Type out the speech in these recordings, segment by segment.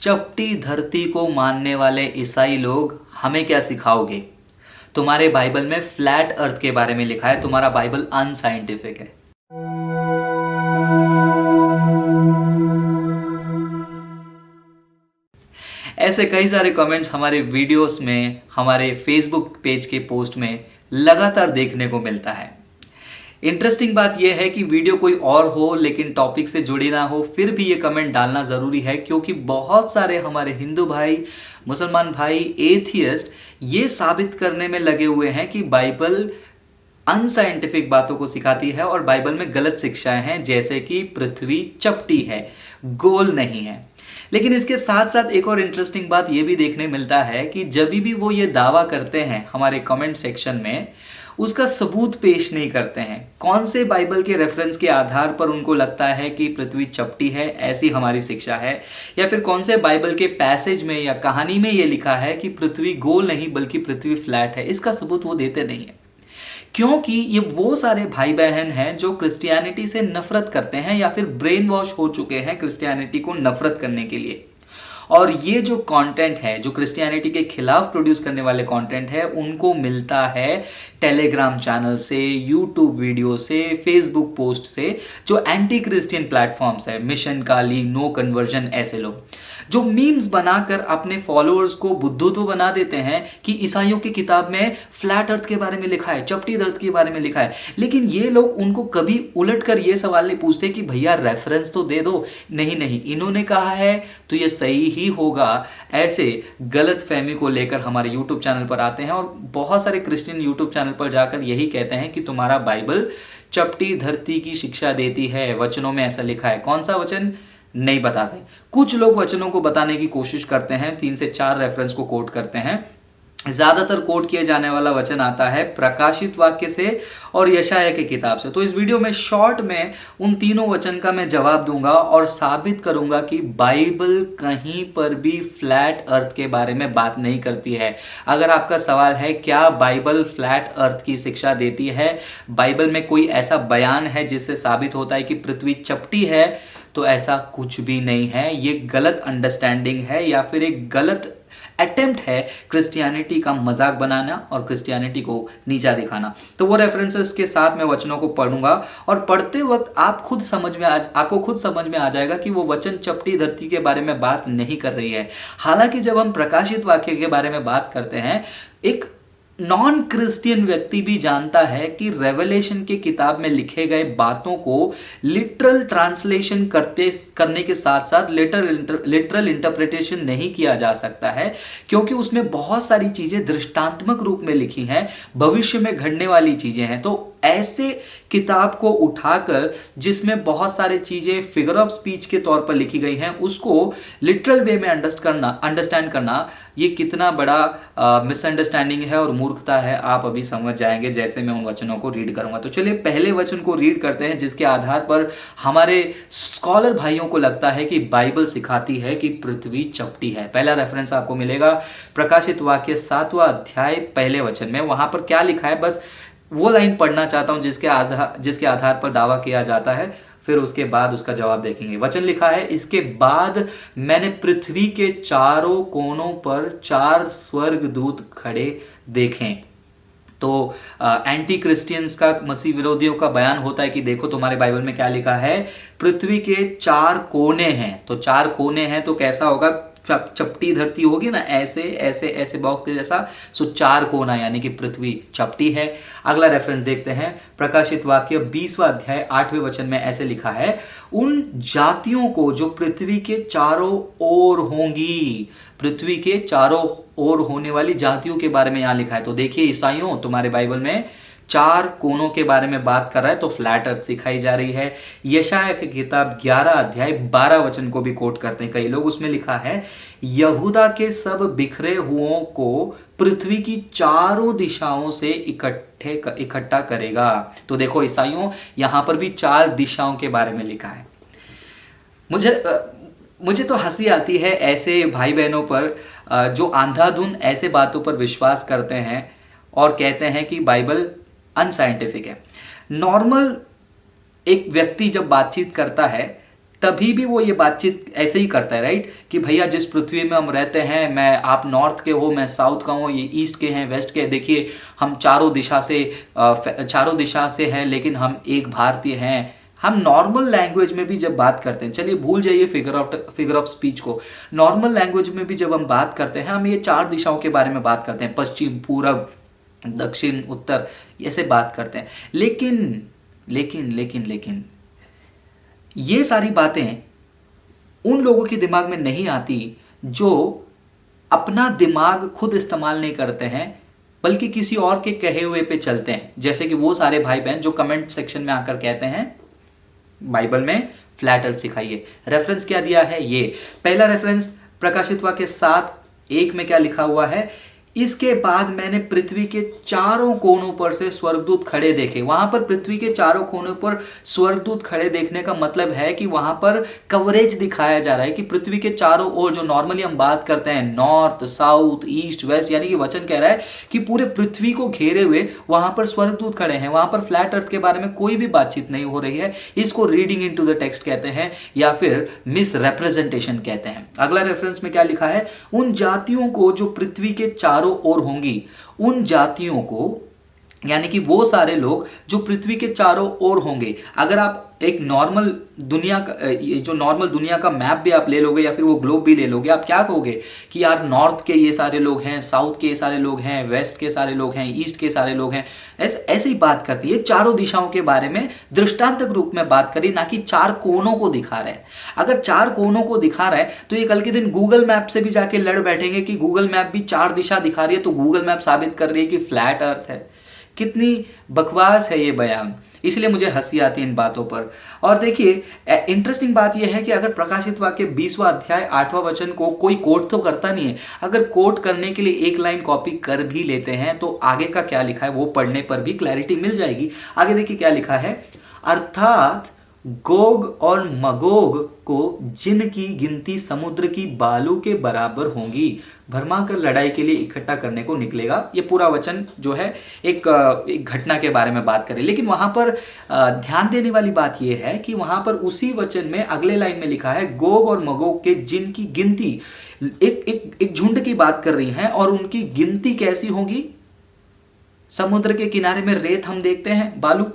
चपटी धरती को मानने वाले ईसाई लोग हमें क्या सिखाओगे? तुम्हारे बाइबल में फ्लैट अर्थ के बारे में लिखा है, तुम्हारा बाइबल अनसाइंटिफिक है। ऐसे कई सारे कमेंट्स हमारे वीडियोस में, हमारे फेसबुक पेज के पोस्ट में लगातार देखने को मिलता है। इंटरेस्टिंग बात यह है कि वीडियो कोई और हो लेकिन टॉपिक से जुड़ी ना हो, फिर भी ये कमेंट डालना ज़रूरी है, क्योंकि बहुत सारे हमारे हिंदू भाई, मुसलमान भाई, एथियस्ट ये साबित करने में लगे हुए हैं कि बाइबल अनसाइंटिफिक बातों को सिखाती है और बाइबल में गलत शिक्षाएं हैं, जैसे कि पृथ्वी चपटी है, गोल नहीं है। लेकिन इसके साथ साथ एक और इंटरेस्टिंग बात यह भी देखने मिलता है कि जब भी वो ये दावा करते हैं हमारे कमेंट सेक्शन में, उसका सबूत पेश नहीं करते हैं। कौन से बाइबल के रेफरेंस के आधार पर उनको लगता है कि पृथ्वी चपटी है, ऐसी हमारी शिक्षा है, या फिर कौन से बाइबल के पैसेज में या कहानी में ये लिखा है कि पृथ्वी गोल नहीं बल्कि पृथ्वी फ्लैट है, इसका सबूत वो देते नहीं है। क्योंकि ये वो सारे भाई बहन हैं जो क्रिश्चियनिटी से नफरत करते हैं या फिर ब्रेन वॉश हो चुके हैं क्रिश्चियनिटी को नफरत करने के लिए। और ये जो कंटेंट है, जो क्रिश्चियनिटी के खिलाफ प्रोड्यूस करने वाले कंटेंट है, उनको मिलता है टेलीग्राम चैनल से, यूट्यूब वीडियो से, फेसबुक पोस्ट से, जो एंटी क्रिश्चियन प्लेटफॉर्म्स है, मिशन काली, नो कन्वर्जन, ऐसे लोग जो मीम्स बनाकर अपने फॉलोअर्स को बुद्धू तो बना देते हैं कि ईसाइयों की किताब में फ्लैट अर्थ के बारे में लिखा है, चपटी अर्थ के बारे में लिखा है। लेकिन ये लोग उनको कभी उलट कर ये सवाल नहीं पूछते कि भैया रेफरेंस तो दे दो। नहीं नहीं, इन्होंने कहा है तो ये सही ही होगा, ऐसे गलत फहमी को लेकर हमारे यूट्यूब चैनल पर आते हैं और बहुत सारे क्रिश्चियन यूट्यूब चैनल पर जाकर यही कहते हैं कि तुम्हारा बाइबल चपटी धरती की शिक्षा देती है, वचनों में ऐसा लिखा है। कौन सा वचन नहीं बताते। कुछ लोग वचनों को बताने की कोशिश करते हैं, 3 से 4 रेफरेंस को कोट करते हैं। ज्यादातर कोट किया जाने वाला वचन आता है प्रकाशित वाक्य से और यशाया की किताब से। तो इस वीडियो में शॉर्ट में उन तीनों वचन का मैं जवाब दूंगा और साबित करूंगा कि बाइबल कहीं पर भी फ्लैट अर्थ के बारे में बात नहीं करती है। अगर आपका सवाल है क्या बाइबल फ्लैट अर्थ की शिक्षा देती है, बाइबल में कोई ऐसा बयान है जिससे साबित होता है कि पृथ्वी चपटी है, तो ऐसा कुछ भी नहीं है। ये गलत अंडरस्टैंडिंग है या फिर एक गलत अटेम्प्ट है क्रिश्चियनिटी का मजाक बनाना और क्रिश्चियनिटी को नीचा दिखाना। तो वो रेफरेंसेस के साथ मैं वचनों को पढ़ूंगा और पढ़ते वक्त आपको खुद समझ में आ जाएगा कि वो वचन चपटी धरती के बारे में बात नहीं कर रही है। हालांकि जब हम प्रकाशित वाक्य के बारे में बात करते हैं, एक नॉन क्रिश्चियन व्यक्ति भी जानता है कि रेवलेशन की किताब में लिखे गए बातों को लिटरल ट्रांसलेशन करने के साथ साथ लिटरल इंटरप्रिटेशन नहीं किया जा सकता है, क्योंकि उसमें बहुत सारी चीजें दृष्टांतमक रूप में लिखी हैं, भविष्य में घटने वाली चीजें हैं। तो ऐसे किताब को उठाकर जिसमें बहुत सारी चीजें फिगर ऑफ स्पीच के तौर पर लिखी गई हैं, उसको लिटरल वे में अंडरस्टैंड करना ये कितना बड़ा मिसअंडरस्टैंडिंग है और मूर्खता है, आप अभी समझ जाएंगे जैसे मैं उन वचनों को रीड करूंगा। तो चलिए पहले वचन को रीड करते हैं, जिसके आधार पर हमारे स्कॉलर भाइयों को लगता है कि बाइबल सिखाती है कि पृथ्वी चपटी है। पहला रेफरेंस आपको मिलेगा प्रकाशित वाक्य 7वां अध्याय पहले वचन में। वहां पर क्या लिखा है, बस वो लाइन पढ़ना चाहता हूं जिसके आधार पर दावा किया जाता है, फिर उसके बाद उसका जवाब देखेंगे। वचन लिखा है, इसके बाद मैंने पृथ्वी के चारों कोनों पर 4 स्वर्गदूत खड़े देखे। तो एंटी क्रिश्चियंस का, मसीह विरोधियों का बयान होता है कि देखो तुम्हारे बाइबल में क्या लिखा है, पृथ्वी के 4 कोने हैं। तो 4 कोने हैं तो कैसा होगा, चपटी धरती होगी ना, ऐसे ऐसे ऐसे बॉक्स के जैसा, सो 4 कोना यानी कि पृथ्वी चपटी है। अगला रेफरेंस देखते हैं, प्रकाशित वाक्य 20वां अध्याय 8वें वचन में ऐसे लिखा है, उन जातियों को जो पृथ्वी के चारों ओर होंगी। पृथ्वी के चारों ओर होने वाली जातियों के बारे में यहां लिखा है। तो देखिए ईसाइयों, तुम्हारे बाइबल में 4 कोनों के बारे में बात कर रहा है, तो फ्लैट अर्थ सिखाई जा रही है। यशाया की किताब 11 अध्याय 12 वचन को भी कोट करते हैं कई लोग। उसमें लिखा है, यहूदा के सब बिखरे हुओं को पृथ्वी की चारों दिशाओं से इकट्ठा करेगा। तो देखो ईसाइयों, यहां पर भी 4 दिशाओं के बारे में लिखा है। मुझे तो हंसी आती है ऐसे भाई बहनों पर जो अंधाधुंध ऐसे बातों पर विश्वास करते हैं और कहते हैं कि बाइबल अनसाइंटिफिक है। नॉर्मल एक व्यक्ति जब बातचीत करता है तभी भी वो ये बातचीत ऐसे ही करता है, राइट, कि भैया जिस पृथ्वी में हम रहते हैं, मैं आप नॉर्थ के हो, मैं साउथ का हूँ, ये ईस्ट के हैं, वेस्ट के, देखिए हम चारों दिशा से हैं, लेकिन हम एक भारतीय हैं। हम नॉर्मल लैंग्वेज में भी जब बात करते हैं, चलिए भूल जाइए फिगर ऑफ स्पीच को, नॉर्मल लैंग्वेज में भी जब हम बात करते हैं, हम ये 4 दिशाओं के बारे में बात करते हैं, पश्चिम, पूरब, दक्षिण, उत्तर, ऐसे बात करते हैं। लेकिन ये सारी बातें उन लोगों के दिमाग में नहीं आती जो अपना दिमाग खुद इस्तेमाल नहीं करते हैं, बल्कि किसी और के कहे हुए पे चलते हैं। जैसे कि वो सारे भाई बहन जो कमेंट सेक्शन में आकर कहते हैं बाइबल में फ्लैट अर्थ सिखाइए। रेफरेंस क्या दिया है, ये पहला रेफरेंस प्रकाशित वाक्य 7:1 में क्या लिखा हुआ है, इसके बाद मैंने पृथ्वी के चारों कोनों पर से स्वर्गदूत खड़े देखे। वहां पर पृथ्वी के चारों कोनों पर स्वर्गदूत खड़े देखने का मतलब है कि वहां पर कवरेज दिखाया जा रहा है कि पृथ्वी के चारों ओर, जो नॉर्मली हम बात करते हैं नॉर्थ, साउथ, ईस्ट, वेस्ट, यानी कि वचन कह रहा है कि पूरे पृथ्वी को घेरे हुए वहां पर स्वर्गदूत खड़े हैं। वहां पर फ्लैट अर्थ के बारे में कोई भी बातचीत नहीं हो रही है। इसको रीडिंग इनटू द टेक्स्ट कहते हैं या फिर मिस रिप्रेजेंटेशन कहते हैं। अगला रेफरेंस में क्या लिखा है, उन जातियों को जो पृथ्वी के चारों ओर होंगी, उन जातियों को, यानी कि वो सारे लोग जो पृथ्वी के चारों ओर होंगे। अगर आप एक नॉर्मल दुनिया का, ये जो नॉर्मल दुनिया का मैप भी आप ले लोगे या फिर वो ग्लोब भी ले लोगे, आप क्या कहोगे कि यार नॉर्थ के ये सारे लोग हैं, साउथ के ये सारे लोग हैं, वेस्ट के सारे लोग हैं, ईस्ट के सारे लोग हैं। ऐसे ही बात करती है, चारों दिशाओं के बारे में दृष्टांतक रूप में बात करी, ना कि 4 कोनों को दिखा रहे हैं। अगर 4 कोनों को दिखा रहा है तो ये कल के दिन गूगल मैप से भी जाके लड़ बैठेंगे कि गूगल मैप भी 4 दिशा दिखा रही है, तो गूगल मैप साबित कर रही है कि फ्लैट अर्थ है। कितनी बकवास है ये बयान, इसलिए मुझे हंसी आती है इन बातों पर। और देखिए इंटरेस्टिंग बात यह है कि अगर प्रकाशित वाक्य 20वां अध्याय 8वां वचन को कोई कोट तो करता नहीं है, अगर कोट करने के लिए एक लाइन कॉपी कर भी लेते हैं तो आगे का क्या लिखा है वो पढ़ने पर भी क्लैरिटी मिल जाएगी। आगे देखिए क्या लिखा है, अर्थात गोग और मगोग को जिनकी गिनती समुद्र की बालू के बराबर होंगी, भरमाकर लड़ाई के लिए इकट्ठा करने को निकलेगा। ये पूरा वचन जो है एक घटना के बारे में बात करे, लेकिन वहां पर ध्यान देने वाली बात यह है कि वहां पर उसी वचन में अगले लाइन में लिखा है, गोग और मगोग के जिनकी गिनती, एक झुंड की बात कर रही है, और उनकी गिनती कैसी होगी, समुद्र के किनारे में रेत हम देखते हैं, बालू,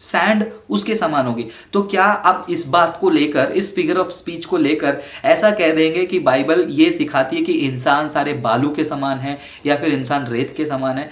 सैंड, उसके समान होगी। तो क्या आप इस बात को लेकर, इस फिगर ऑफ स्पीच को लेकर ऐसा कह देंगे कि बाइबल ये सिखाती है कि इंसान सारे बालू के समान है या फिर इंसान रेत के समान है?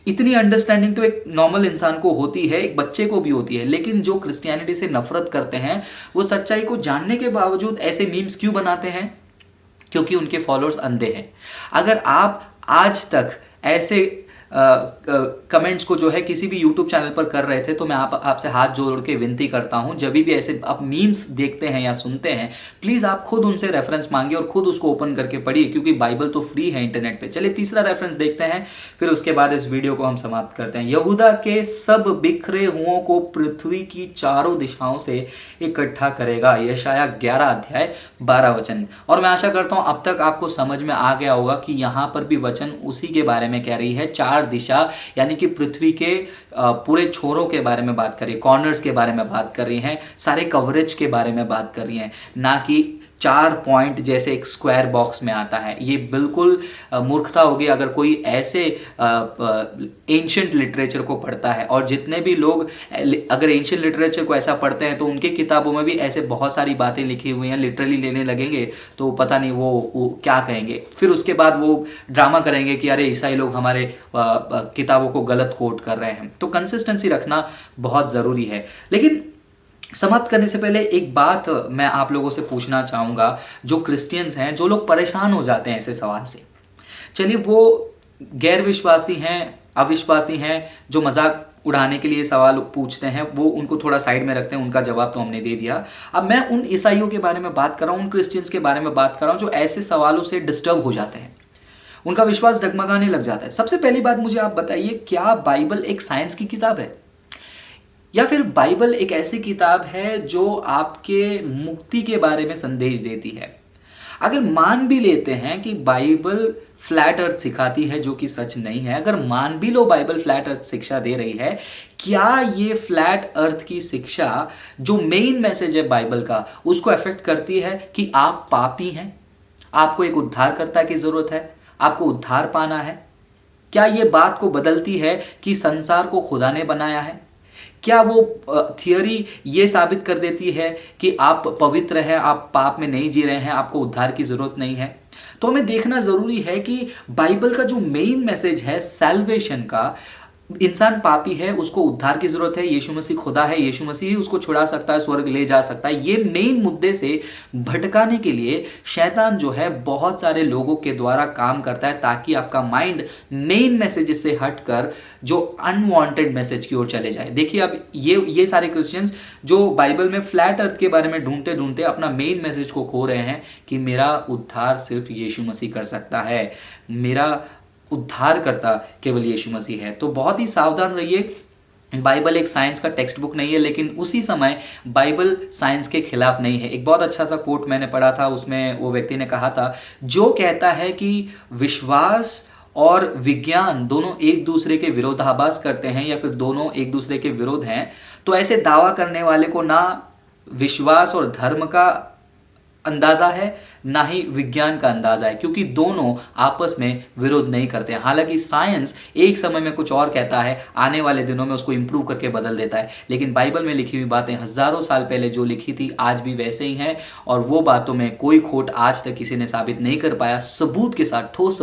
इतनी अंडरस्टैंडिंग तो एक नॉर्मल इंसान को होती है, एक बच्चे को भी होती है, लेकिन जो क्रिश्चियनिटी से नफरत करते हैं वो सच्चाई को जानने के बावजूद ऐसे मीम्स क्यों बनाते हैं? क्योंकि उनके फॉलोअर्स अंधे हैं। अगर आप आज तक ऐसे कमेंट्स को जो है किसी भी यूट्यूब चैनल पर कर रहे थे तो मैं आपसे हाथ जोड़ के विनती करता हूं, जब भी ऐसे आप मीम्स देखते हैं या सुनते हैं, प्लीज़ आप खुद उनसे रेफरेंस मांगिए और खुद उसको ओपन करके पढ़िए, क्योंकि बाइबल तो फ्री है इंटरनेट पे। चलिए तीसरा रेफरेंस देखते हैं, फिर उसके बाद इस वीडियो को हम समाप्त करते हैं। यहूदा के सब बिखरे हुओं को पृथ्वी की चारों दिशाओं से इकट्ठा करेगा, यशाया 11 अध्याय 12 वचन। और मैं आशा करता हूं अब तक आपको समझ में आ गया होगा कि यहां पर भी वचन उसी के बारे में कह रही है। 4 दिशा यानी कि पृथ्वी के पूरे छोरों के बारे में बात कर रही है, कॉर्नर्स के बारे में बात कर रही हैं, सारे कवरेज के बारे में बात कर रही हैं, ना कि 4 पॉइंट जैसे एक स्क्वायर बॉक्स में आता है। ये बिल्कुल मूर्खता होगी अगर कोई ऐसे एंशिएंट लिटरेचर को पढ़ता है। और जितने भी लोग अगर एंशिएंट लिटरेचर को ऐसा पढ़ते हैं तो उनके किताबों में भी ऐसे बहुत सारी बातें लिखी हुई हैं, लिटरली लेने लगेंगे तो पता नहीं वो क्या कहेंगे। फिर उसके बाद वो ड्रामा करेंगे कि अरे ईसाई लोग हमारे किताबों को गलत कोट कर रहे हैं। तो कंसिस्टेंसी रखना बहुत ज़रूरी है। लेकिन समाप्त करने से पहले एक बात मैं आप लोगों से पूछना चाहूँगा, जो क्रिश्चियंस हैं, जो लोग परेशान हो जाते हैं ऐसे सवाल से, चलिए वो गैर विश्वासी हैं, अविश्वासी हैं, जो मजाक उड़ाने के लिए सवाल पूछते हैं, वो उनको थोड़ा साइड में रखते हैं, उनका जवाब तो हमने दे दिया। अब मैं उन ईसाइयों के बारे में बात कर रहा हूँ, उन क्रिश्चियंस के बारे में बात कर रहा हूँ जो ऐसे सवालों से डिस्टर्ब हो जाते हैं, उनका विश्वास डगमगाने लग जाता है। सबसे पहली बात मुझे आप बताइए, क्या बाइबल एक साइंस की किताब है या फिर बाइबल एक ऐसी किताब है जो आपके मुक्ति के बारे में संदेश देती है? अगर मान भी लेते हैं कि बाइबल फ्लैट अर्थ सिखाती है, जो कि सच नहीं है। अगर मान भी लो बाइबल फ्लैट अर्थ शिक्षा दे रही है, क्या ये फ्लैट अर्थ की शिक्षा जो मेन मैसेज है बाइबल का, उसको अफेक्ट करती है कि आप पापी हैं, आपको एक उद्धारकर्ता की जरूरत है, आपको उद्धार पाना है? क्या ये बात को बदलती है कि संसार को खुदा ने बनाया है? क्या वो थियरी ये साबित कर देती है कि आप पवित्र हैं, आप पाप में नहीं जी रहे हैं, आपको उद्धार की जरूरत नहीं है? तो हमें देखना जरूरी है कि बाइबल का जो मेन मैसेज है सैल्वेशन का, इंसान पापी है, उसको उद्धार की जरूरत है, यीशु मसीह खुदा है, यीशु मसीह ही उसको छुड़ा सकता है, स्वर्ग ले जा सकता है। ये मेन मुद्दे से भटकाने के लिए शैतान जो है बहुत सारे लोगों के द्वारा काम करता है, ताकि आपका माइंड मेन मैसेज से हटकर जो अनवांटेड मैसेज की ओर चले जाए। देखिए अब ये सारे क्रिश्चियंस जो बाइबल में फ्लैट अर्थ के बारे में ढूंढते ढूंढते अपना मेन मैसेज को खो रहे हैं कि मेरा उद्धार सिर्फ यीशु मसीह कर सकता है, मेरा उद्धार करता केवल यीशु मसीह है। तो बहुत ही सावधान रहिए। बाइबल एक साइंस का टेक्स्ट बुक नहीं है, लेकिन उसी समय बाइबल साइंस के खिलाफ नहीं है। एक बहुत अच्छा सा कोट मैंने पढ़ा था, उसमें वो व्यक्ति ने कहा था, जो कहता है कि विश्वास और विज्ञान दोनों एक दूसरे के विरोधाभास करते हैं या फिर दोनों एक दूसरे के विरोध हैं, तो ऐसे दावा करने वाले को ना विश्वास और धर्म का अंदाजा है, ना ही विज्ञान का अंदाजा है, क्योंकि दोनों आपस में विरोध नहीं करते हैं। हालांकि साइंस एक समय में कुछ और कहता है, आने वाले दिनों में उसको इंप्रूव करके बदल देता है, लेकिन बाइबल में लिखी हुई बातें हजारों साल पहले जो लिखी थी आज भी वैसे ही हैं, और वो बातों में कोई खोट आज तक किसी ने साबित नहीं कर पाया, सबूत के साथ, ठोस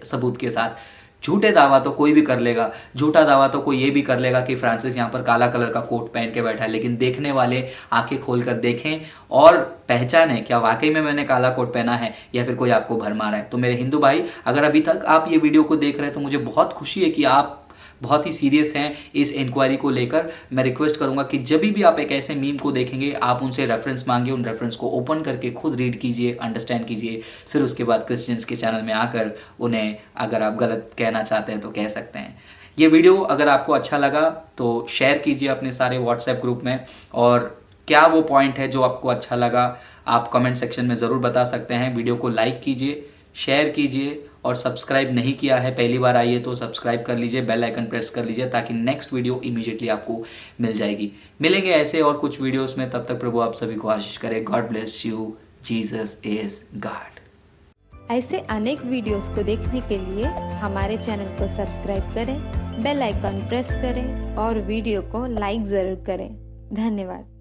सबूत के साथ। झूठे दावा तो कोई भी कर लेगा, झूठा दावा तो कोई ये भी कर लेगा कि फ्रांसिस यहाँ पर काला कलर का कोट पहन के बैठा है, लेकिन देखने वाले आंखें खोलकर देखें और पहचानें क्या वाकई में मैंने काला कोट पहना है या फिर कोई आपको भर मारा है। तो मेरे हिंदू भाई, अगर अभी तक आप ये वीडियो को देख रहे हैं तो मुझे बहुत खुशी है कि आप बहुत ही सीरियस हैं इस इंक्वायरी को लेकर। मैं रिक्वेस्ट करूंगा कि जब भी आप एक ऐसे मीम को देखेंगे, आप उनसे रेफरेंस मांगिए, उन रेफरेंस को ओपन करके खुद रीड कीजिए, अंडरस्टैंड कीजिए, फिर उसके बाद क्रिश्चियंस के चैनल में आकर उन्हें अगर आप गलत कहना चाहते हैं तो कह सकते हैं। ये वीडियो अगर आपको अच्छा लगा तो शेयर कीजिए अपने सारे व्हाट्सएप ग्रुप में, और क्या वो पॉइंट है जो आपको अच्छा लगा आप कमेंट सेक्शन में ज़रूर बता सकते हैं। वीडियो को लाइक कीजिए, शेयर कीजिए, और सब्सक्राइब नहीं किया है, पहली बार आइए तो सब्सक्राइब कर लीजिए, बेल आइकन प्रेस कर लीजिए, ताकि नेक्स्ट वीडियो इमीडिएटली आपको मिल जाएगी। मिलेंगे ऐसे और कुछ वीडियोस में, तब तक प्रभु आप सभी को आशीष करे। God bless you, Jesus is God. ऐसे अनेक वीडियोस को देखने के लिए हमारे चैनल को सब्सक्राइब करें, बेल आइकन प्रेस करें और वीडियो को लाइक ज़रूर करें। धन्यवाद।